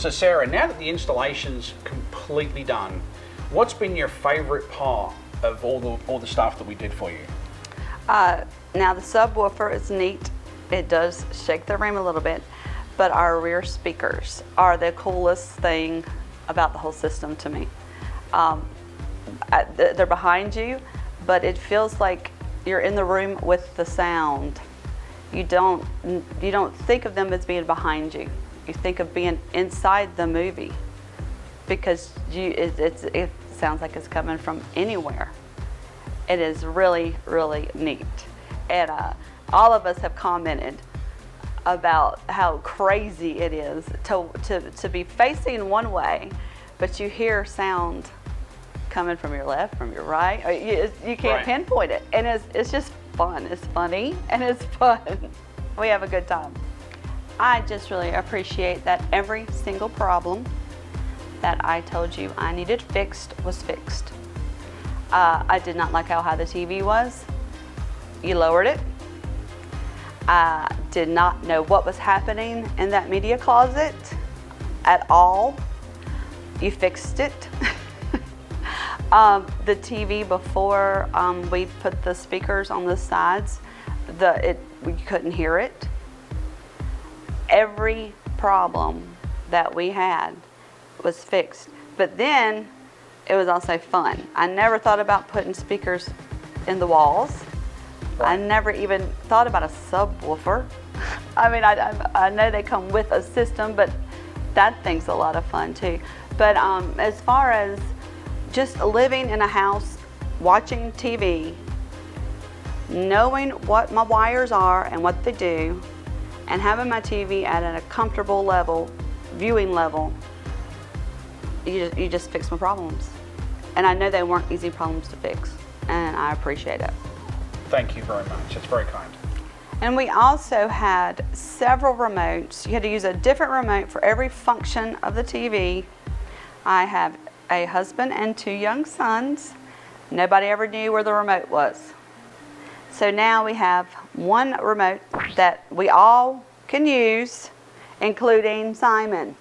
So Sarah, now that the installation's completely done, what's been your favourite part of all the stuff that we did for you? Now the subwoofer is neat. It does shake the room a little bit, but our rear speakers are the coolest thing about the whole system to me. They're behind you, but it feels like you're in the room with the sound. You don't think of them as being behind you. You think of being inside the movie because it sounds like it's coming from anywhere. It is really, really neat. And all of us have commented about how crazy it is to be facing one way, but you hear sound coming from your left, from your right. You can't pinpoint it. And it's just fun. It's funny and it's fun. We have a good time. I just really appreciate that every single problem that I told you I needed fixed was fixed. I did not like how high the TV was. You lowered it. I did not know what was happening in that media closet at all. You fixed it. The TV before we put the speakers on the sides, we couldn't hear it. Every problem that we had was fixed. But then it was also fun. I never thought about putting speakers in the walls. I never even thought about a subwoofer. I mean, I know they come with a system, but that thing's a lot of fun too. But as far as just living in a house, watching TV, knowing what my wires are and what they do, and having my TV at a comfortable level, viewing level, you just fix my problems. And I know they weren't easy problems to fix, and I appreciate it. Thank you very much. That's very kind. And we also had several remotes. You had to use a different remote for every function of the TV. I have a husband and 2 young sons. Nobody ever knew where the remote was. So now we have one remote that we all can use, including Simon.